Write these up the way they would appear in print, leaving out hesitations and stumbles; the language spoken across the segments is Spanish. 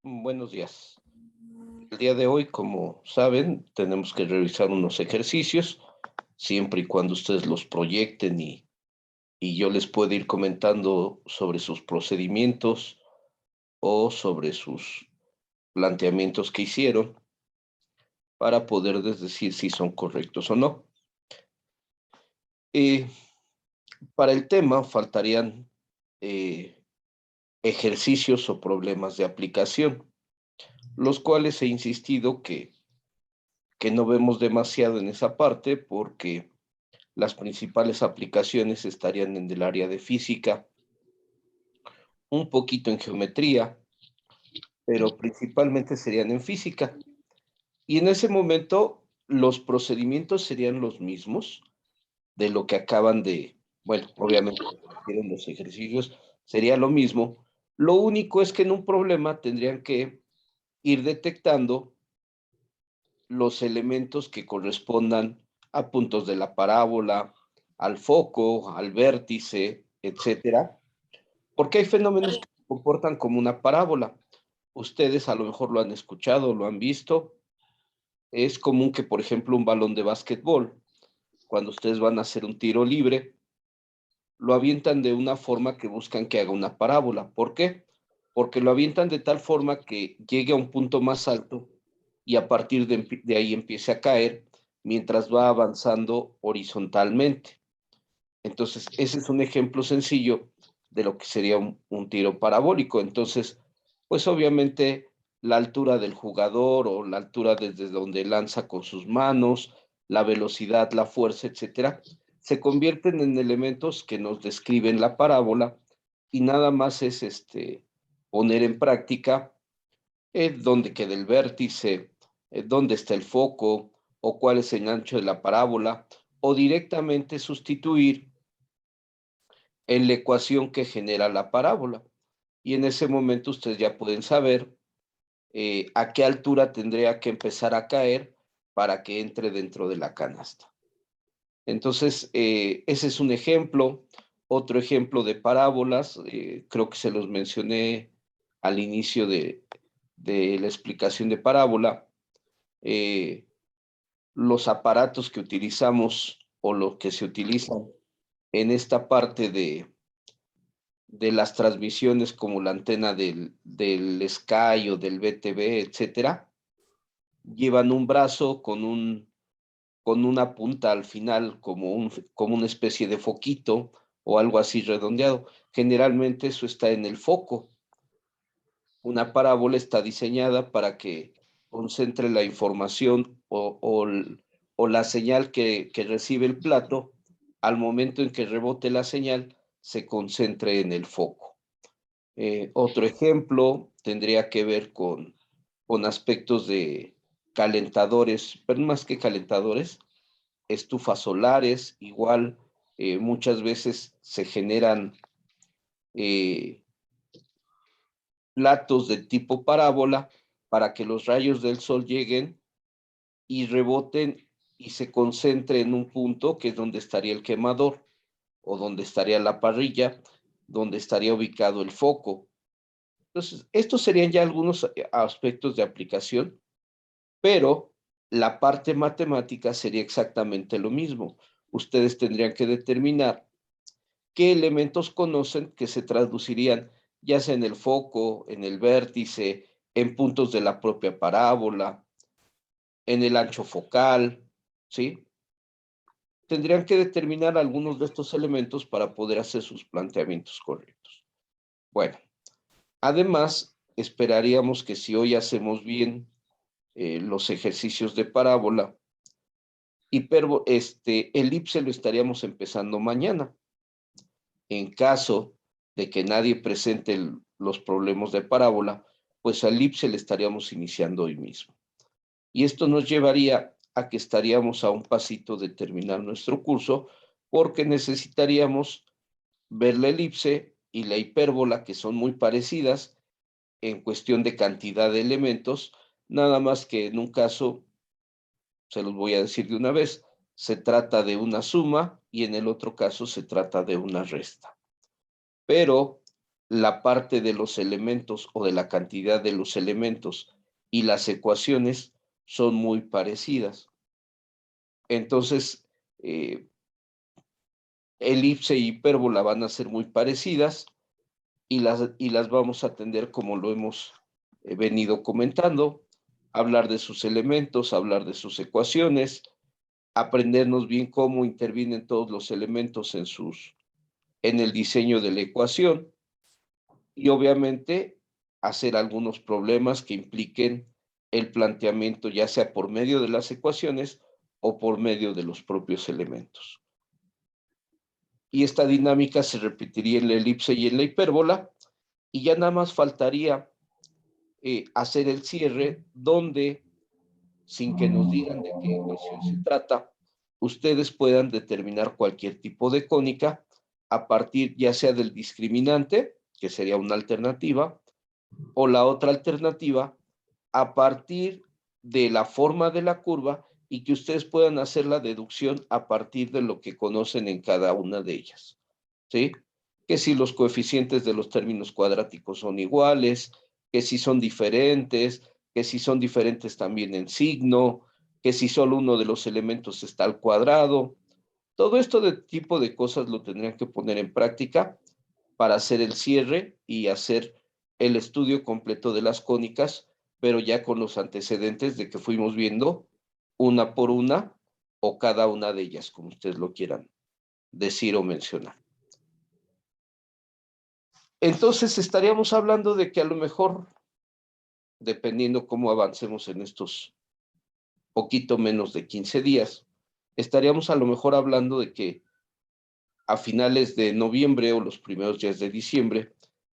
Buenos días. El día de hoy, como saben, tenemos que revisar unos ejercicios, siempre y cuando ustedes los proyecten y yo les pueda ir comentando sobre sus procedimientos o sobre sus planteamientos que hicieron para poderles decir si son correctos o no. Eh, para el tema faltarían eh, ejercicios o problemas de aplicación, los cuales he insistido que no vemos demasiado en esa parte porque las principales aplicaciones estarían en el área de física, un poquito en geometría, pero principalmente serían en física. Y en ese momento los procedimientos serían los mismos de lo que acaban de, bueno, obviamente tienen los ejercicios, sería lo mismo. Lo único es que en un problema tendrían que ir detectando los elementos que correspondan a puntos de la parábola, al foco, al vértice, etcétera, porque hay fenómenos que se comportan como una parábola. Ustedes a lo mejor lo han escuchado, lo han visto. Es común que, por ejemplo, un balón de básquetbol, cuando ustedes van a hacer un tiro libre, lo avientan de una forma que buscan que haga una parábola. ¿Por qué? Porque lo avientan de tal forma que llegue a un punto más alto y a partir de ahí empiece a caer mientras va avanzando horizontalmente. Entonces, ese es un ejemplo sencillo de lo que sería un tiro parabólico. Entonces, pues obviamente la altura del jugador o la altura desde donde lanza con sus manos, la velocidad, la fuerza, etcétera, se convierten en elementos que nos describen la parábola y nada más es poner en práctica dónde queda el vértice, dónde está el foco o cuál es el ancho de la parábola o directamente sustituir en la ecuación que genera la parábola. Y en ese momento ustedes ya pueden saber a qué altura tendría que empezar a caer para que entre dentro de la canasta. Entonces, ese es un ejemplo. Otro ejemplo de parábolas, creo que se los mencioné al inicio de la explicación de parábola. eh, los aparatos que utilizamos o los que se utilizan en esta parte de las transmisiones como la antena del Sky o del BTV, etcétera, llevan un brazo con una punta al final como una especie de foquito o algo así redondeado. Generalmente eso está en el foco. Una parábola está diseñada para que concentre la información o la señal que recibe el plato al momento en que rebote la señal se concentre en el foco. Otro ejemplo tendría que ver con aspectos de calentadores, pero más que calentadores, estufas solares, igual muchas veces se generan eh, platos de tipo parábola para que los rayos del sol lleguen y reboten y se concentre en un punto que es donde estaría el quemador o donde estaría la parrilla, donde estaría ubicado el foco. Entonces, estos serían ya algunos aspectos de aplicación, pero la parte matemática sería exactamente lo mismo. Ustedes tendrían que determinar qué elementos conocen que se traducirían ya sea en el foco, en el vértice, en puntos de la propia parábola, en el ancho focal, ¿sí? Tendrían que determinar algunos de estos elementos para poder hacer sus planteamientos correctos. Bueno, además, esperaríamos que si hoy hacemos bien los ejercicios de parábola, elipse lo estaríamos empezando mañana. En caso de que nadie presente los problemas de parábola, pues al elipse le estaríamos iniciando hoy mismo. Y esto nos llevaría a que estaríamos a un pasito de terminar nuestro curso, porque necesitaríamos ver la elipse y la hipérbola, que son muy parecidas en cuestión de cantidad de elementos, nada más que en un caso se los voy a decir de una vez, se trata de una suma y en el otro caso se trata de una resta. Pero la parte de los elementos o de la cantidad de los elementos y las ecuaciones son muy parecidas. Entonces, elipse y hipérbola van a ser muy parecidas y las vamos a atender como lo hemos venido comentando, hablar de sus elementos, hablar de sus ecuaciones, aprendernos bien cómo intervienen todos los elementos en el diseño de la ecuación y obviamente hacer algunos problemas que impliquen el planteamiento, ya sea por medio de las ecuaciones o por medio de los propios elementos. Y esta dinámica se repetiría en la elipse y en la hipérbola, y ya nada más faltaría hacer el cierre donde, sin que nos digan de qué ecuación se trata, ustedes puedan determinar cualquier tipo de cónica a partir ya sea del discriminante, que sería una alternativa, o la otra alternativa a partir de la forma de la curva y que ustedes puedan hacer la deducción a partir de lo que conocen en cada una de ellas. ¿Sí? Que si los coeficientes de los términos cuadráticos son iguales, que si son diferentes, que si son diferentes también en signo, que si solo uno de los elementos está al cuadrado. Todo esto de tipo de cosas lo tendrían que poner en práctica para hacer el cierre y hacer el estudio completo de las cónicas, pero ya con los antecedentes de que fuimos viendo una por una o cada una de ellas, como ustedes lo quieran decir o mencionar. Entonces estaríamos hablando de que a lo mejor, dependiendo cómo avancemos en estos poquito menos de 15 días, estaríamos a lo mejor hablando de que a finales de noviembre o los primeros días de diciembre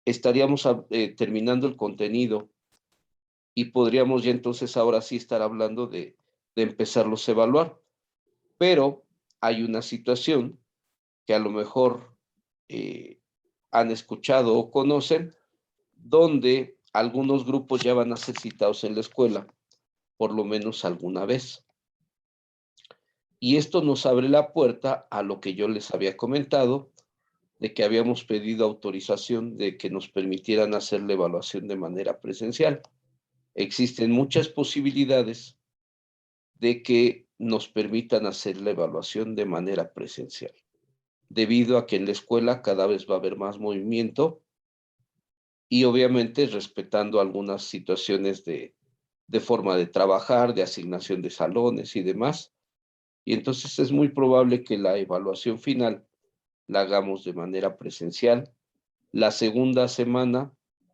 estaríamos terminando el contenido y podríamos ya entonces ahora sí estar hablando de empezarlos a evaluar. Pero hay una situación que a lo mejor han escuchado o conocen, donde algunos grupos ya van a ser citados en la escuela, por lo menos alguna vez. Y esto nos abre la puerta a lo que yo les había comentado, de que habíamos pedido autorización de que nos permitieran hacer la evaluación de manera presencial. Existen muchas posibilidades de que nos permitan hacer la evaluación de manera presencial, debido a que en la escuela cada vez va a haber más movimiento y obviamente respetando algunas situaciones de forma de trabajar, de asignación de salones y demás. Y entonces es muy probable que la evaluación final la hagamos de manera presencial la segunda semana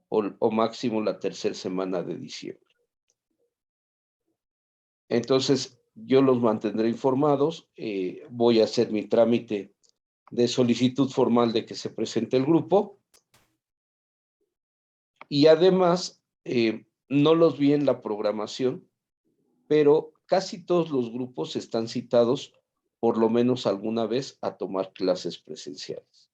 o máximo la tercera semana de diciembre. Entonces, yo los mantendré informados. Voy a hacer mi trámite de solicitud formal de que se presente el grupo. Y además, no los vi en la programación, pero casi todos los grupos están citados por lo menos alguna vez a tomar clases presenciales.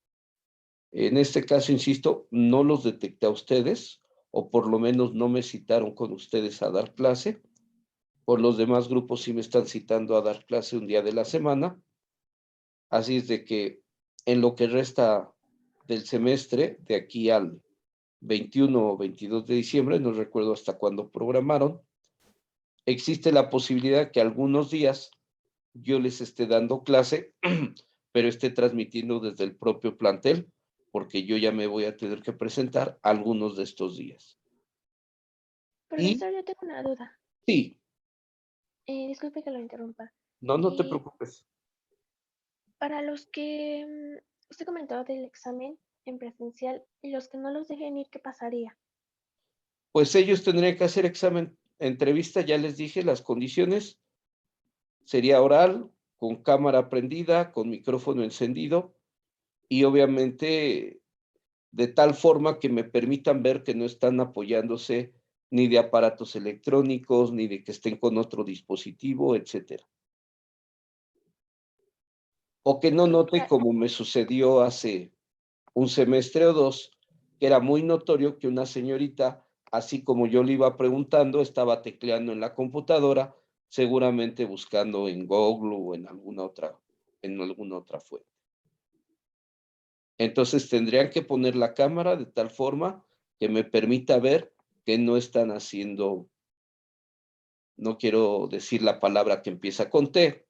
En este caso, insisto, no los detecté a ustedes, o por lo menos no me citaron con ustedes a dar clase. Por los demás grupos sí me están citando a dar clase un día de la semana. Así es de que en lo que resta del semestre, de aquí al 21 o 22 de diciembre, no recuerdo hasta cuándo programaron, existe la posibilidad que algunos días yo les esté dando clase, pero esté transmitiendo desde el propio plantel, porque yo ya me voy a tener que presentar algunos de estos días. Y Profesor, yo tengo una duda. sí, Disculpe que lo interrumpa. no te preocupes. Para los que usted comentó del examen en presencial y los que no los dejen ir, ¿qué pasaría? Pues ellos tendrían que hacer examen, entrevista, ya les dije las condiciones, sería oral, con cámara prendida, con micrófono encendido y obviamente de tal forma que me permitan ver que no están apoyándose ni de aparatos electrónicos, ni de que estén con otro dispositivo, etcétera. O que no note, Claro, como me sucedió hace un semestre o dos, que era muy notorio que una señorita, así como yo le iba preguntando, estaba tecleando en la computadora, seguramente buscando en Google o en alguna otra fuente. Entonces tendrían que poner la cámara de tal forma que me permita ver que no están haciendo, no quiero decir la palabra que empieza con T,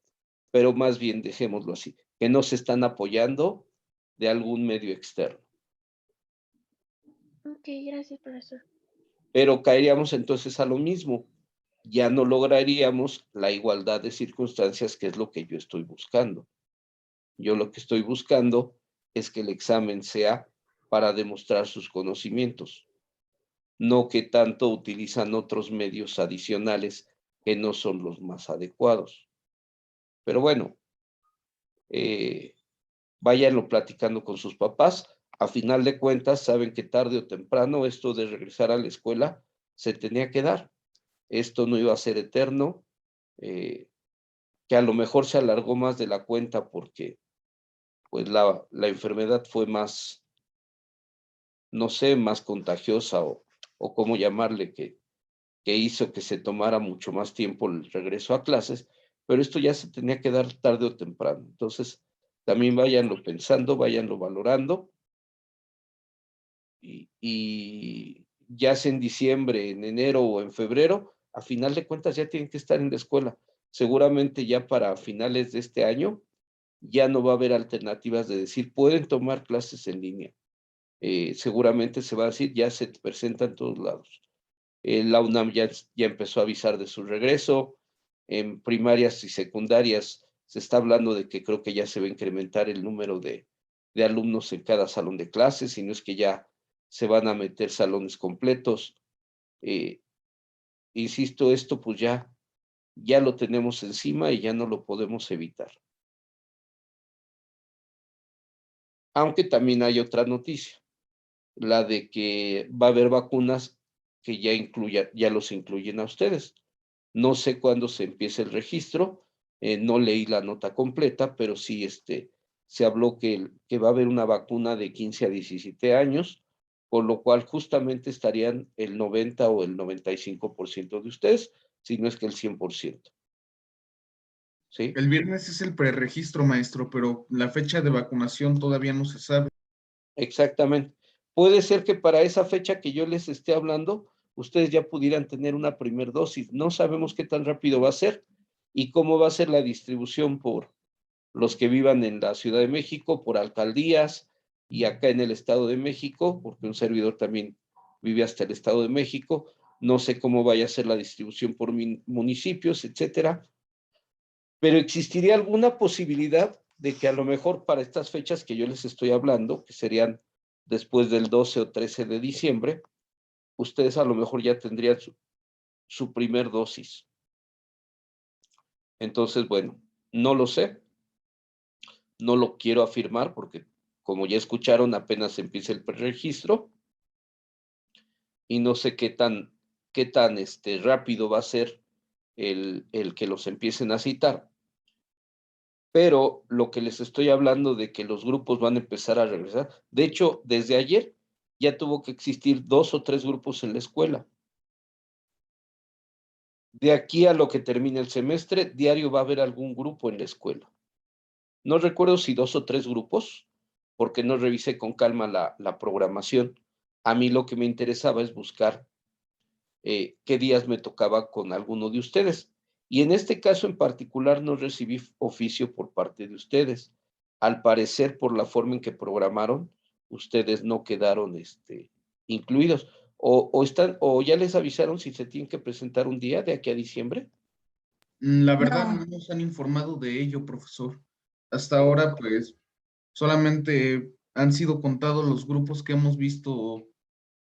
pero más bien dejémoslo así, que no se están apoyando de algún medio externo. Ok, gracias, profesor. Pero caeríamos entonces a lo mismo. Ya no lograríamos la igualdad de circunstancias, que es lo que yo estoy buscando. Yo lo que estoy buscando es que el examen sea para demostrar sus conocimientos, no que tanto utilizan otros medios adicionales que no son los más adecuados. Pero bueno, eh, váyanlo platicando con sus papás. A final de cuentas, saben que tarde o temprano esto de regresar a la escuela se tenía que dar. Esto no iba a ser eterno, eh, que a lo mejor se alargó más de la cuenta porque pues la enfermedad fue más, no sé, más contagiosa o cómo llamarle, que hizo que se tomara mucho más tiempo el regreso a clases, pero esto ya se tenía que dar tarde o temprano. Entonces, también váyanlo pensando, váyanlo valorando y ya sea en diciembre, en enero o en febrero, a final de cuentas ya tienen que estar en la escuela. Seguramente ya para finales de este año ya no va a haber alternativas de decir, pueden tomar clases en línea. Seguramente se va a decir, ya se presenta en todos lados. La UNAM ya empezó a avisar de su regreso. En primarias y secundarias se está hablando de que creo que ya se va a incrementar el número de alumnos en cada salón de clases, si no es que ya se van a meter salones completos. Eh, Insisto, esto pues ya lo tenemos encima y ya no lo podemos evitar. Aunque también hay otra noticia, la de que va a haber vacunas que ya los incluyen a ustedes. No sé cuándo se empiece el registro, no leí la nota completa, pero sí se habló que va a haber una vacuna de 15 a 17 años, con lo cual justamente estarían el 90 o el 95% de ustedes, si no es que el 100%. ¿Sí? El viernes es el preregistro, maestro, pero la fecha de vacunación todavía no se sabe. Exactamente. Puede ser que para esa fecha que yo les esté hablando, ustedes ya pudieran tener una primer dosis. No sabemos qué tan rápido va a ser y cómo va a ser la distribución por los que vivan en la Ciudad de México, por alcaldías y acá en el Estado de México, porque un servidor también vive hasta el Estado de México. No sé cómo vaya a ser la distribución por municipios, etcétera. Pero existiría alguna posibilidad de que a lo mejor para estas fechas que yo les estoy hablando, que serían después del 12 o 13 de diciembre, ustedes a lo mejor ya tendrían su primer dosis. Entonces, bueno, no lo sé, no lo quiero afirmar porque como ya escucharon, apenas empieza el preregistro y no sé qué tan rápido va a ser el que los empiecen a citar. Pero lo que les estoy hablando de que los grupos van a empezar a regresar, de hecho, desde ayer ya tuvo que existir 2 o 3 grupos en la escuela. De aquí a lo que termine el semestre, diario va a haber algún grupo en la escuela. No recuerdo si 2 o 3 grupos, porque no revisé con calma la programación. A mí lo que me interesaba es buscar qué días me tocaba con alguno de ustedes. Y en este caso en particular no recibí oficio por parte de ustedes. Al parecer, por la forma en que programaron, ustedes no quedaron incluidos. O ya les avisaron si se tienen que presentar un día de aquí a diciembre. La verdad, no nos han informado de ello, profesor. Hasta ahora, pues, solamente han sido contados los grupos que hemos visto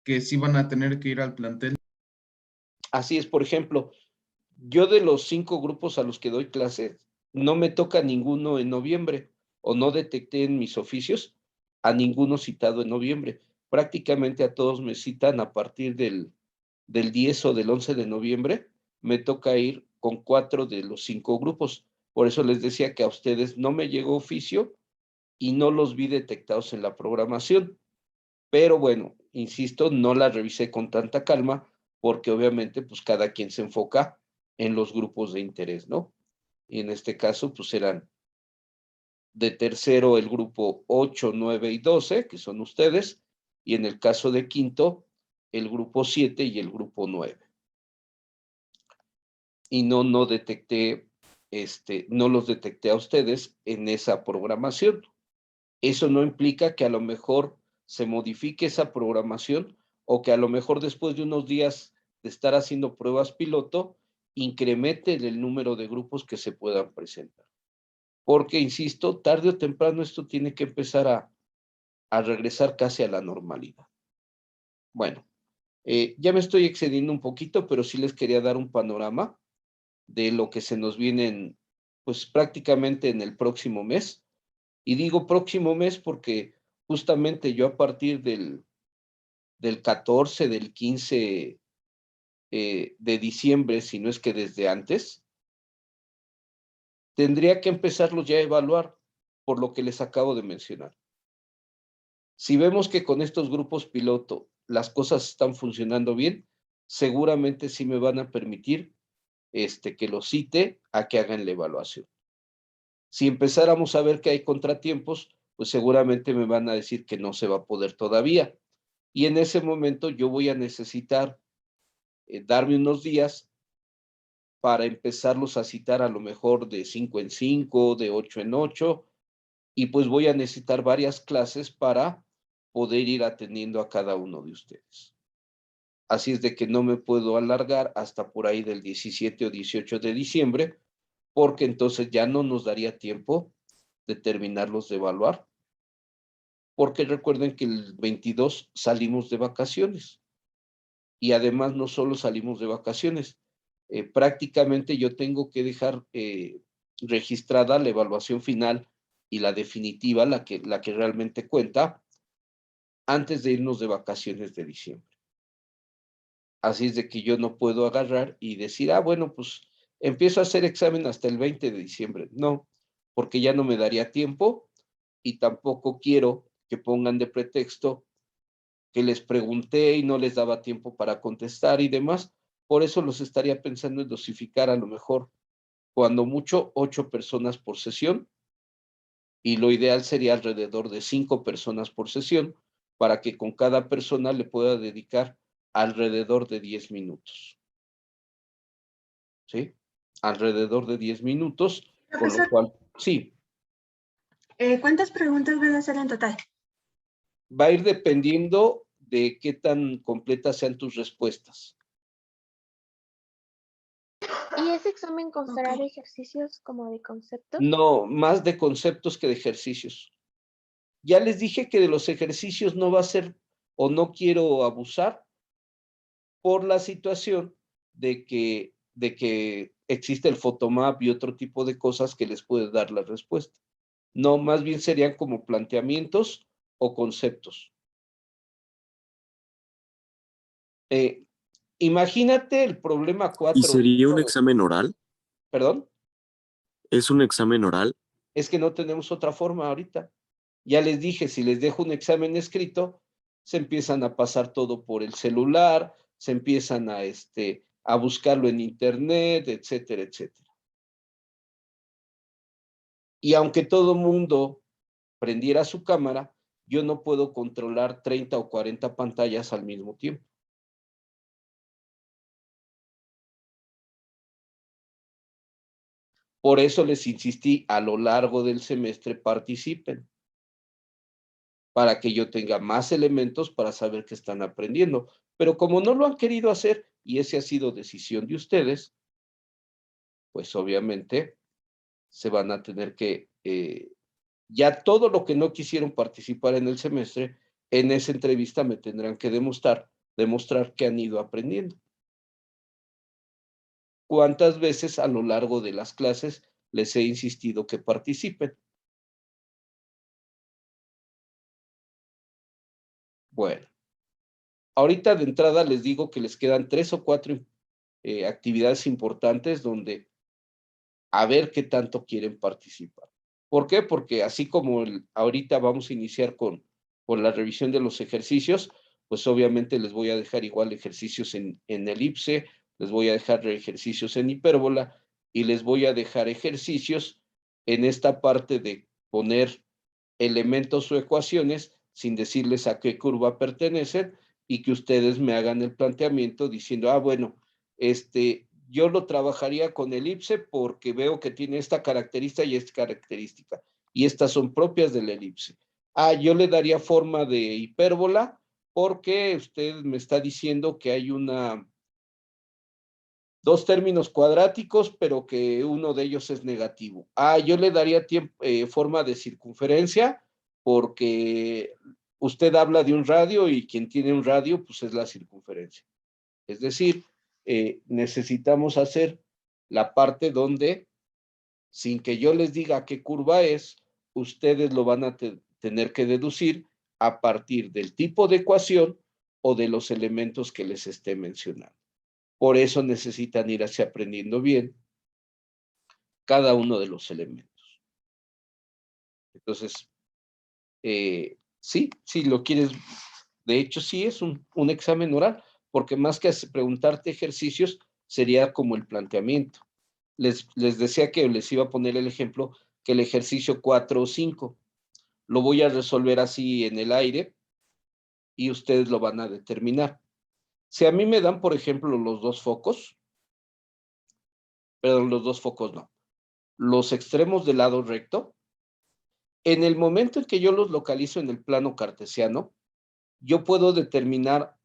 que sí van a tener que ir al plantel. Así es, por ejemplo, yo de los 5 grupos a los que doy clase, no me toca ninguno en noviembre, o no detecté en mis oficios a ninguno citado en noviembre. Prácticamente a todos me citan a partir del 10 o del 11 de noviembre, me toca ir con 4 de los 5 grupos. Por eso les decía que a ustedes no me llegó oficio y no los vi detectados en la programación. Pero bueno, insisto, no la revisé con tanta calma porque obviamente pues cada quien se enfoca en los grupos de interés, ¿no? Y en este caso pues eran de tercero el grupo 8, 9 y 12, que son ustedes, y en el caso de quinto, el grupo 7 y el grupo 9. Y no detecté, no los detecté a ustedes en esa programación. Eso no implica que a lo mejor se modifique esa programación o que a lo mejor después de unos días de estar haciendo pruebas piloto, incremente el número de grupos que se puedan presentar. Porque, insisto, tarde o temprano esto tiene que empezar a regresar casi a la normalidad. Bueno, ya me estoy excediendo un poquito, pero sí les quería dar un panorama de lo que se nos viene pues prácticamente en el próximo mes. Y digo próximo mes porque justamente yo a partir del 14, del 15 de diciembre, si no es que desde antes, tendría que empezarlos ya a evaluar por lo que les acabo de mencionar. Si vemos que con estos grupos piloto las cosas están funcionando bien, seguramente sí me van a permitir que los cite a que hagan la evaluación. Si empezáramos a ver que hay contratiempos, pues seguramente me van a decir que no se va a poder todavía. Y en ese momento yo voy a necesitar darme unos días para empezarlos a citar a lo mejor de 5 en 5, de 8 en 8, y pues voy a necesitar varias clases para poder ir atendiendo a cada uno de ustedes. Así es de que no me puedo alargar hasta por ahí del 17 o 18 de diciembre, porque entonces ya no nos daría tiempo de terminarlos de evaluar, porque recuerden que el 22 salimos de vacaciones y además no solo salimos de vacaciones, prácticamente yo tengo que dejar registrada la evaluación final y la definitiva, la que realmente cuenta, antes de irnos de vacaciones de diciembre. Así es de que yo no puedo agarrar y decir, bueno, pues empiezo a hacer examen hasta el 20 de diciembre. No, porque ya no me daría tiempo y tampoco quiero que pongan de pretexto que les pregunté y no les daba tiempo para contestar y demás. Por eso los estaría pensando en dosificar a lo mejor, cuando mucho, 8 personas por sesión, y lo ideal sería alrededor de 5 personas por sesión, para que con cada persona le pueda dedicar alrededor de 10 minutos. ¿Sí? Alrededor de 10 minutos, con lo Profesor, cual, sí, ¿cuántas preguntas van a hacer en total? va a ir dependiendo de qué tan completas sean tus respuestas. ¿Y ese examen constará Ok. de ejercicios como de concepto? No, más de conceptos que de ejercicios. Ya les dije que de los ejercicios no va a ser o no quiero abusar por la situación de que existe el photomap y otro tipo de cosas que les puede dar la respuesta. No, más bien serían como planteamientos o conceptos. Imagínate el problema ¿Y 4. sería un examen oral? ¿Perdón? ¿Es un examen oral? Es que no tenemos otra forma ahorita. Ya les dije, si les dejo un examen escrito, se empiezan a pasar todo por el celular, se empiezan a buscarlo en internet, etcétera, etcétera. Y aunque todo mundo prendiera su cámara, yo no puedo controlar 30 o 40 pantallas al mismo tiempo. Por eso les insistí, a lo largo del semestre participen, para que yo tenga más elementos para saber que están aprendiendo. Pero como no lo han querido hacer, y esa ha sido decisión de ustedes, pues obviamente se van a tener que, ya todo lo que no quisieron participar en el semestre, en esa entrevista me tendrán que demostrar que han ido aprendiendo. ¿Cuántas veces a lo largo de las clases les he insistido que participen? Bueno, ahorita de entrada les digo que les quedan 3 o 4 actividades importantes donde a ver qué tanto quieren participar. ¿Por qué? Porque así como ahorita vamos a iniciar con la revisión de los ejercicios, pues obviamente les voy a dejar igual ejercicios en elipse, les voy a dejar ejercicios en hipérbola y les voy a dejar ejercicios en esta parte de poner elementos o ecuaciones sin decirles a qué curva pertenecen y que ustedes me hagan el planteamiento diciendo, bueno, yo lo trabajaría con elipse porque veo que tiene esta característica y esta característica, y estas son propias de la elipse. Yo le daría forma de hipérbola porque usted me está diciendo que hay dos términos cuadráticos, pero que uno de ellos es negativo. Yo le daría forma de circunferencia porque usted habla de un radio y quien tiene un radio, pues es la circunferencia. Es decir, necesitamos hacer la parte donde, sin que yo les diga qué curva es, ustedes lo van a tener que deducir a partir del tipo de ecuación o de los elementos que les esté mencionando. Por eso necesitan ir así aprendiendo bien cada uno de los elementos. Entonces, sí, si lo quieres, de hecho sí es un examen oral, porque más que preguntarte ejercicios, sería como el planteamiento. Les decía que les iba a poner el ejemplo que el ejercicio 4 o 5 lo voy a resolver así en el aire y ustedes lo van a determinar. Si a mí me dan, por ejemplo, los dos focos no, los extremos del lado recto, en el momento en que yo los localizo en el plano cartesiano, yo puedo determinar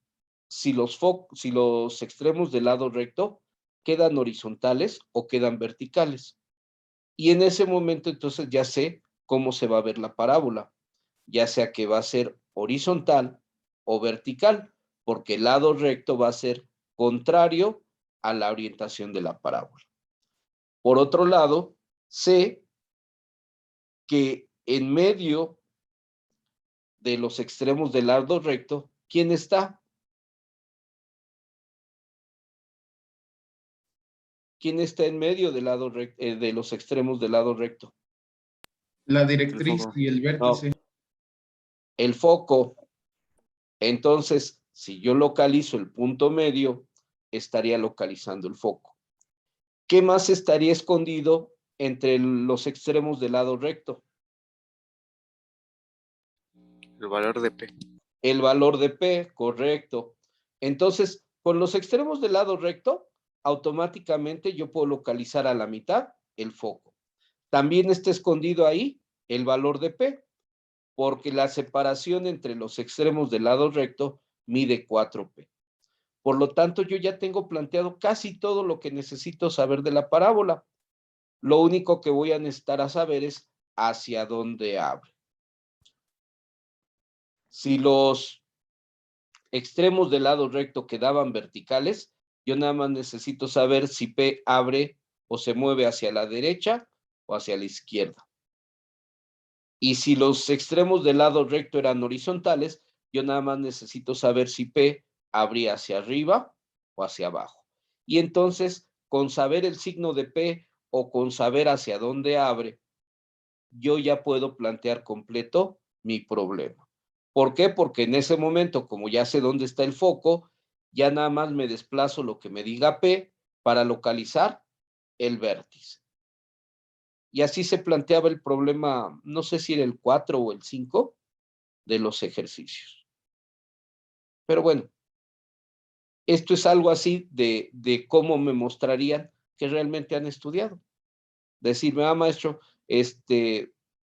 si los extremos del lado recto quedan horizontales o quedan verticales. Y en ese momento entonces ya sé cómo se va a ver la parábola, ya sea que va a ser horizontal o vertical, porque el lado recto va a ser contrario a la orientación de la parábola. Por otro lado, sé que en medio de los extremos del lado recto, ¿quién está? ¿Quién está en medio del lado de los extremos del lado recto? La directriz y el vértice. No, el foco. Entonces, si yo localizo el punto medio, estaría localizando el foco. ¿Qué más estaría escondido entre los extremos del lado recto? El valor de P. El valor de P, correcto. Entonces, con los extremos del lado recto, automáticamente yo puedo localizar a la mitad el foco. También está escondido ahí el valor de P, porque la separación entre los extremos del lado recto mide 4P. Por lo tanto, yo ya tengo planteado casi todo lo que necesito saber de la parábola. Lo único que voy a necesitar saber es hacia dónde abre. Si los extremos del lado recto quedaban verticales, yo nada más necesito saber si P abre o se mueve hacia la derecha o hacia la izquierda. Y si los extremos del lado recto eran horizontales, yo nada más necesito saber si P abría hacia arriba o hacia abajo. Y entonces, con saber el signo de P o con saber hacia dónde abre, yo ya puedo plantear completo mi problema. ¿Por qué? Porque en ese momento, como ya sé dónde está el foco, ya nada más me desplazo lo que me diga P para localizar el vértice. Y así se planteaba el problema, no sé si era el 4 o el 5 de los ejercicios. Pero bueno, esto es algo así de cómo me mostrarían que realmente han estudiado. Decirme, maestro,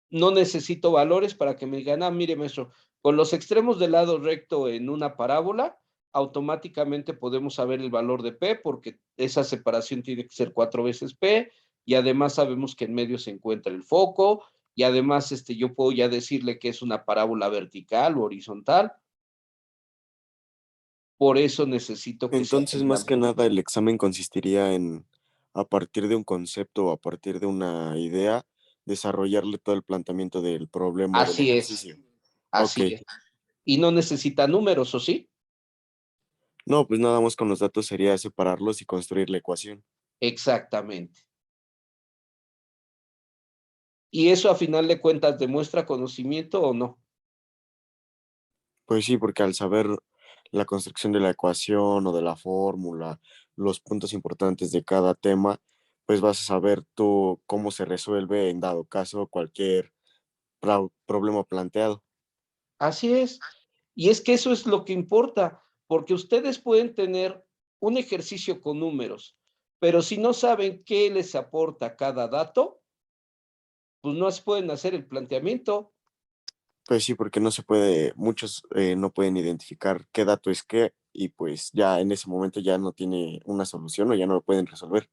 no necesito valores para que me digan, mire, maestro, con los extremos del lado recto en una parábola, automáticamente podemos saber el valor de P, porque esa separación tiene que ser 4 veces P, y además sabemos que en medio se encuentra el foco, y además yo puedo ya decirle que es una parábola vertical o horizontal. Por eso necesito que Entonces, más que nada, el examen consistiría en, a partir de un concepto o a partir de una idea, desarrollarle todo el planteamiento del problema. Así del es. ejercicio. Así Ok. es. Y no necesita números, ¿o sí? No, pues nada más con los datos sería separarlos y construir la ecuación. Exactamente. ¿Y eso a final de cuentas demuestra conocimiento o no? Pues sí, porque al saber la construcción de la ecuación o de la fórmula, los puntos importantes de cada tema, pues vas a saber tú cómo se resuelve en dado caso cualquier problema planteado. Así es. Y es que eso es lo que importa, porque ustedes pueden tener un ejercicio con números, pero si no saben qué les aporta cada dato, pues no pueden hacer el planteamiento. Pues sí, porque no se puede, muchos no pueden identificar qué dato es qué y pues ya en ese momento ya no tiene una solución o ya no lo pueden resolver.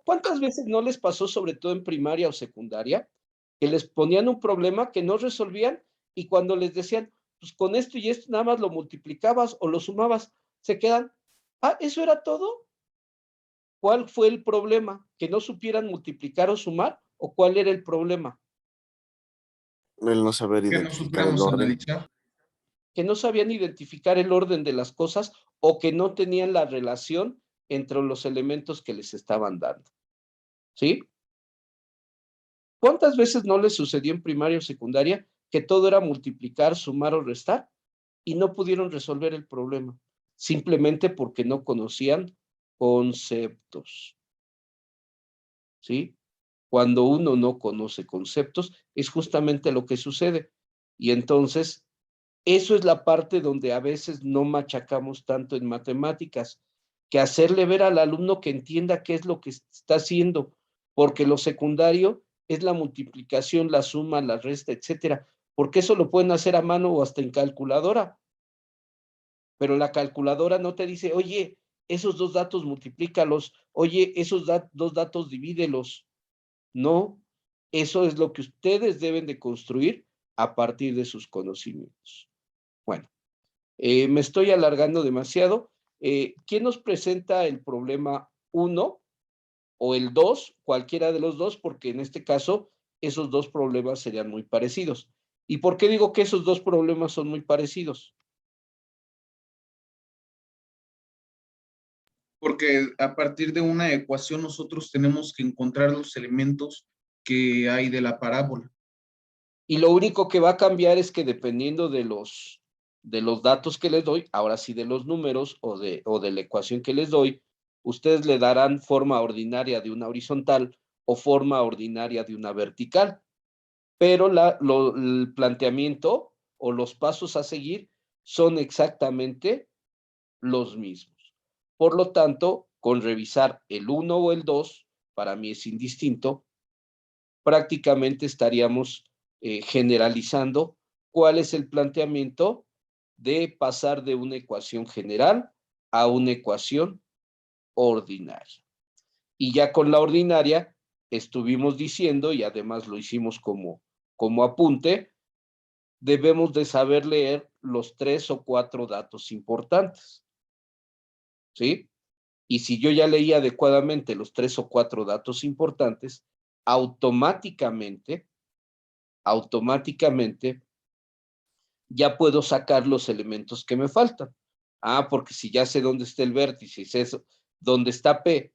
¿Cuántas veces no les pasó, sobre todo en primaria o secundaria, que les ponían un problema que no resolvían y cuando les decían, pues con esto y esto nada más lo multiplicabas o lo sumabas, se quedan, ah, ¿eso era todo? ¿Cuál fue el problema? ¿Que no supieran multiplicar o sumar? ¿O cuál era el problema? El no saber Que no identificar el supiéramos orden. analizar. Que no sabían identificar el orden de las cosas o que no tenían la relación entre los elementos que les estaban dando. ¿Sí? ¿Cuántas veces no les sucedió en primaria o secundaria que todo era multiplicar, sumar o restar y no pudieron resolver el problema? Simplemente porque no conocían conceptos. ¿Sí? Cuando uno no conoce conceptos, es justamente lo que sucede. Y entonces, eso es la parte donde a veces no machacamos tanto en matemáticas, que hacerle ver al alumno que entienda qué es lo que está haciendo, porque lo secundario es la multiplicación, la suma, la resta, etcétera, porque eso lo pueden hacer a mano o hasta en calculadora, pero la calculadora no te dice, oye, esos dos datos multiplícalos, oye, esos dos datos divídelos. No, eso es lo que ustedes deben de construir a partir de sus conocimientos. Bueno, me estoy alargando demasiado. ¿Quién nos presenta el problema 1 o el 2? Cualquiera de los dos, porque en este caso esos dos problemas serían muy parecidos. ¿Y por qué digo que esos dos problemas son muy parecidos? Porque a partir de una ecuación nosotros tenemos que encontrar los elementos que hay de la parábola. Y lo único que va a cambiar es que dependiendo de los datos que les doy, ahora sí de los números o de la ecuación que les doy, ustedes le darán forma ordinaria de una horizontal o forma ordinaria de una vertical. Pero el planteamiento o los pasos a seguir son exactamente los mismos. Por lo tanto, con revisar el 1 o el 2, para mí es indistinto, prácticamente estaríamos generalizando cuál es el planteamiento de pasar de una ecuación general a una ecuación ordinaria. Y ya con la ordinaria estuvimos diciendo, y además lo hicimos como apunte, debemos de saber leer los 3 o 4 datos importantes. ¿Sí? Y si yo ya leí adecuadamente los 3 o 4 datos importantes, automáticamente ya puedo sacar los elementos que me faltan. Ah, porque si ya sé dónde está el vértice y sé dónde está P,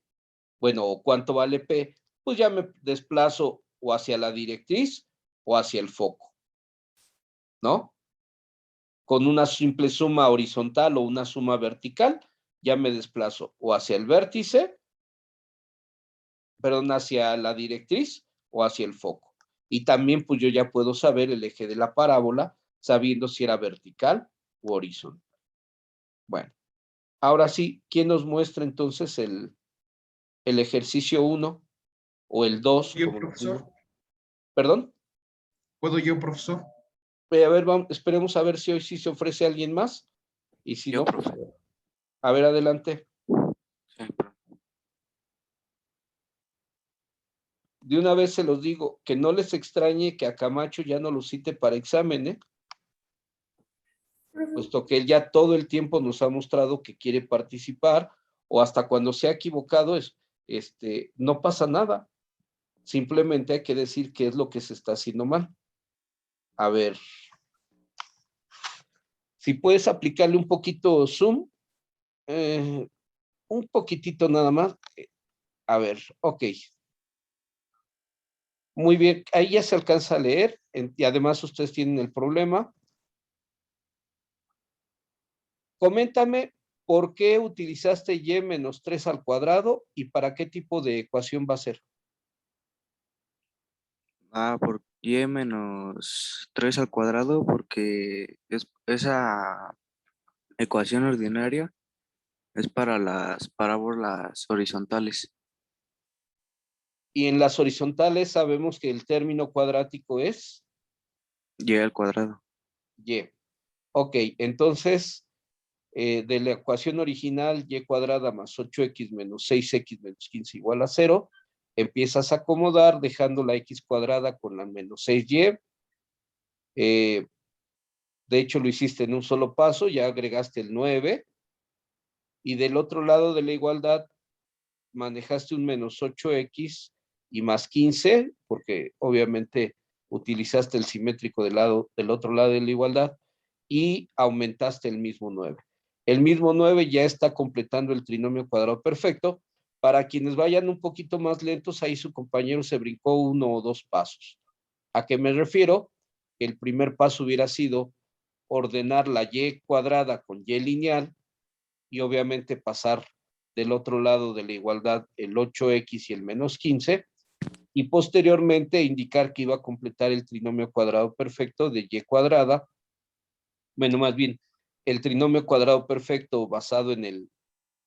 bueno, o cuánto vale P, pues ya me desplazo o hacia la directriz o hacia el foco, ¿no? Con una simple suma horizontal o una suma vertical, ya me desplazo o hacia el vértice, perdón, hacia la directriz o hacia el foco. Y también pues yo ya puedo saber el eje de la parábola, sabiendo si era vertical u horizontal. Bueno, ahora sí, ¿quién nos muestra entonces el ejercicio 1 o el 2? ¿Yo, Como profesor? ¿Perdón? ¿Puedo yo, profesor? A ver, vamos, esperemos a ver si hoy sí se ofrece alguien más. Y si Yo, no, pues, profe. a ver, adelante. Sí, De una vez se los digo, que no les extrañe que a Camacho ya no lo cite para examen, ¿eh? Puesto que él ya todo el tiempo nos ha mostrado que quiere participar o hasta cuando se ha equivocado, no pasa nada. Simplemente hay que decir qué es lo que se está haciendo mal. A ver, si puedes aplicarle un poquito Zoom, un poquitito nada más. A ver, ok. Muy bien, ahí ya se alcanza a leer y además ustedes tienen el problema. Coméntame por qué utilizaste y menos 3 al cuadrado y para qué tipo de ecuación va a ser. y menos 3 al cuadrado porque esa ecuación ordinaria es para las parábolas horizontales. Y en las horizontales sabemos que el término cuadrático es Y al cuadrado. y. Ok, entonces de la ecuación original y cuadrada más 8x menos 6x menos 15 igual a 0, empiezas a acomodar dejando la x cuadrada con la menos 6y. De hecho, lo hiciste en un solo paso, ya agregaste el 9. Y del otro lado de la igualdad manejaste un menos 8x y más 15, porque obviamente utilizaste el simétrico del otro lado de la igualdad, y aumentaste el mismo 9. El mismo 9 ya está completando el trinomio cuadrado perfecto. Para quienes vayan un poquito más lentos, ahí su compañero se brincó 1 o 2 pasos. ¿A qué me refiero? El primer paso hubiera sido ordenar la y cuadrada con y lineal y obviamente pasar del otro lado de la igualdad el 8x y el menos 15, y posteriormente indicar que iba a completar el trinomio cuadrado perfecto de y cuadrada, bueno, más bien, el trinomio cuadrado perfecto basado en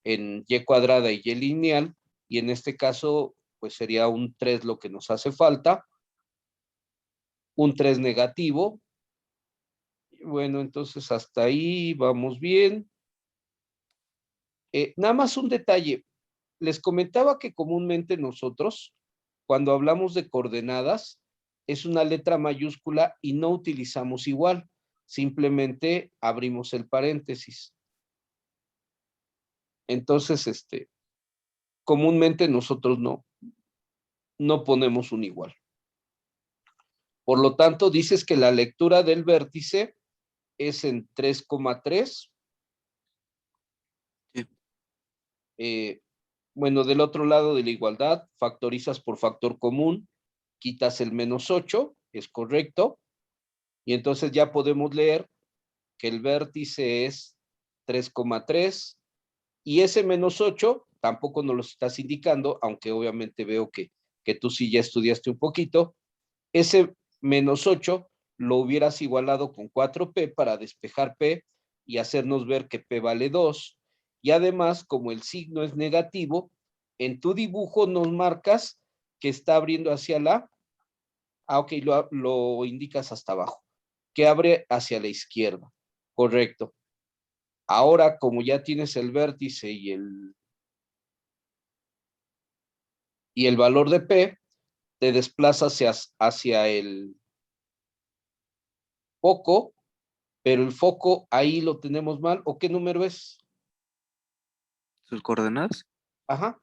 y cuadrada y y lineal, y en este caso, pues sería un 3 lo que nos hace falta, un 3 negativo. Bueno, entonces hasta ahí vamos bien. Nada más un detalle. Les comentaba que comúnmente nosotros, cuando hablamos de coordenadas, es una letra mayúscula y no utilizamos igual. Simplemente abrimos el paréntesis. Entonces, comúnmente nosotros no ponemos un igual. Por lo tanto, dices que la lectura del vértice es en 3,3. Sí. Bueno, del otro lado de la igualdad, factorizas por factor común, quitas el menos 8, es correcto, y entonces ya podemos leer que el vértice es 3,3, y ese menos 8 tampoco nos lo estás indicando, aunque obviamente veo que tú sí ya estudiaste un poquito. Ese menos 8 lo hubieras igualado con 4p para despejar p y hacernos ver que p vale 2. Y además, como el signo es negativo, en tu dibujo nos marcas que está abriendo hacia ok, lo indicas hasta abajo, que abre hacia la izquierda. Correcto. Ahora, como ya tienes el vértice y el valor de P, te desplazas hacia el foco, pero el foco ahí lo tenemos mal. ¿O qué número es? Sus coordenadas Ajá,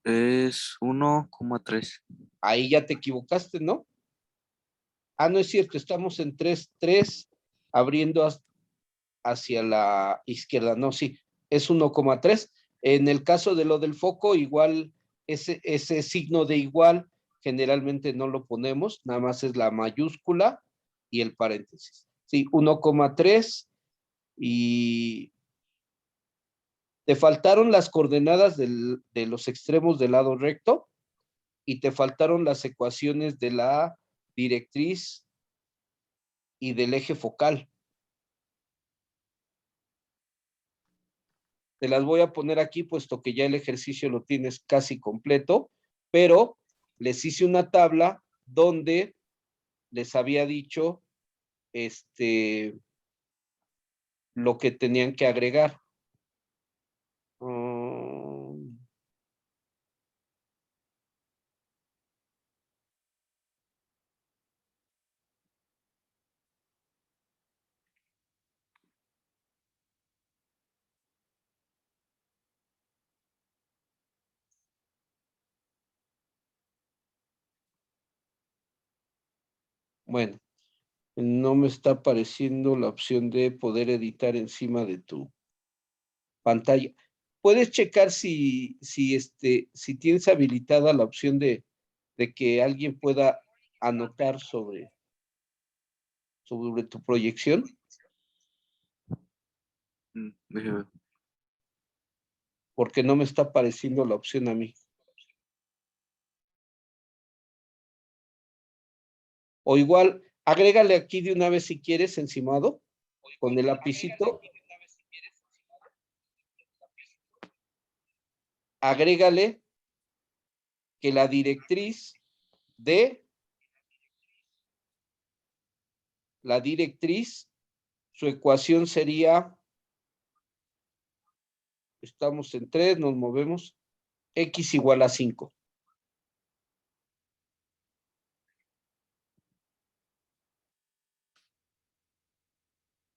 es 1,3. ahí ya te equivocaste, ¿no? Ah, no es cierto, estamos en 3 abriendo hacia la izquierda. No, sí, es 1,3. En el caso de lo del foco, igual ese signo de igual generalmente no lo ponemos, nada más es la mayúscula y el paréntesis. Sí, 1,3, y te faltaron las coordenadas de los extremos del lado recto y te faltaron las ecuaciones de la directriz y del eje focal. Te las voy a poner aquí, puesto que ya el ejercicio lo tienes casi completo, pero les hice una tabla donde les había dicho lo que tenían que agregar. Bueno, no me está apareciendo la opción de poder editar encima de tu pantalla. Puedes checar si tienes habilitada la opción de que alguien pueda anotar sobre tu proyección, Déjame ver. porque no me está apareciendo la opción a mí. O igual, agrégale aquí de una vez si quieres, encimado, con el lapicito. Agrégale que la directriz su ecuación sería, estamos en 3, nos movemos, x igual a 5.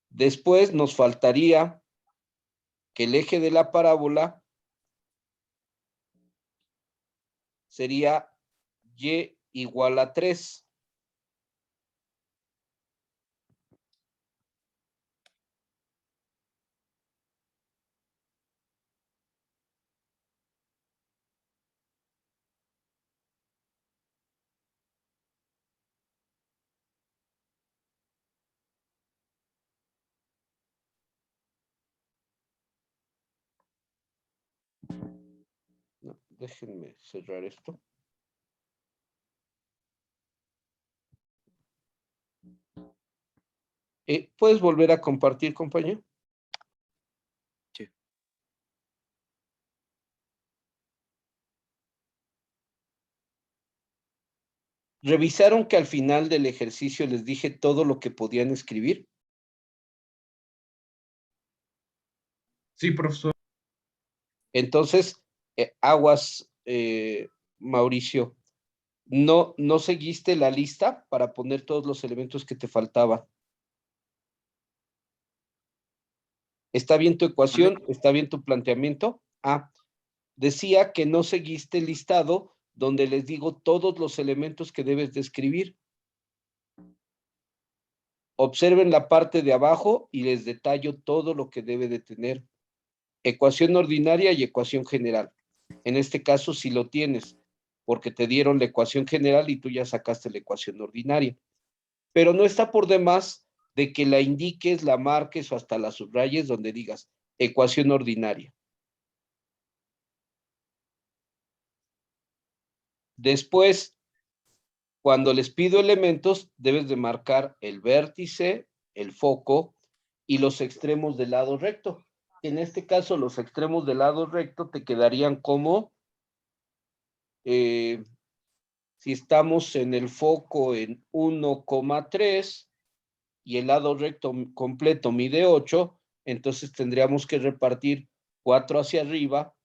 Después nos faltaría que el eje de la parábola sería y igual a 3. No, déjenme cerrar esto. ¿Puedes volver a compartir, compañero? Sí. ¿Revisaron que al final del ejercicio les dije todo lo que podían escribir? Sí, profesor. Entonces, aguas, Mauricio. No seguiste la lista para poner todos los elementos que te faltaban. ¿Está bien tu ecuación? ¿Está bien tu planteamiento? Decía que no seguiste el listado donde les digo todos los elementos que debes de escribir. Observen la parte de abajo y les detallo todo lo que debe de tener. Ecuación ordinaria y ecuación general. En este caso, si lo tienes, porque te dieron la ecuación general y tú ya sacaste la ecuación ordinaria. Pero no está por demás de que la indiques, la marques o hasta la subrayes donde digas ecuación ordinaria. Después, cuando les pido elementos, debes de marcar el vértice, el foco y los extremos del lado recto. En este caso, los extremos del lado recto te quedarían como, si estamos en el foco en 1,3 y el lado recto completo mide 8, entonces tendríamos que repartir 4 hacia arriba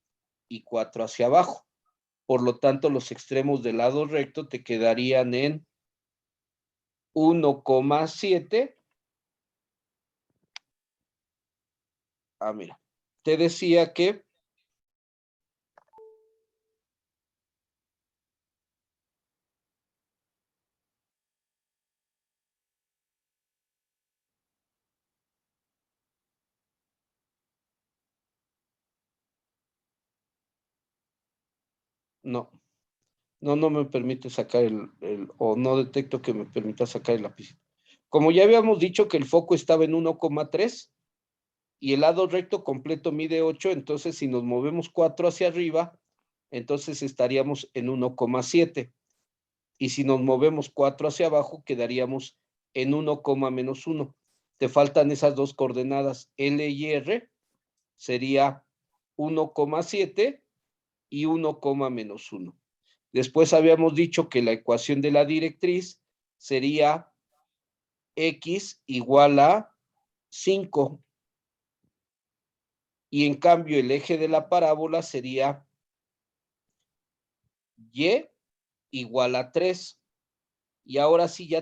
y 4 hacia abajo. Por lo tanto, los extremos del lado recto te quedarían en 1,7. Mira, te decía que no me permite sacar o no detecto que me permita sacar el lápiz. Como ya habíamos dicho que el foco estaba en 1,3 y el lado recto completo mide 8, entonces si nos movemos 4 hacia arriba, entonces estaríamos en 1,7. Y si nos movemos 4 hacia abajo, quedaríamos en 1,-1. Te faltan esas dos coordenadas, L y R, sería 1,7 y 1,-1. Después habíamos dicho que la ecuación de la directriz sería x igual a 5. Y en cambio el eje de la parábola sería y igual a 3. Y ahora sí ya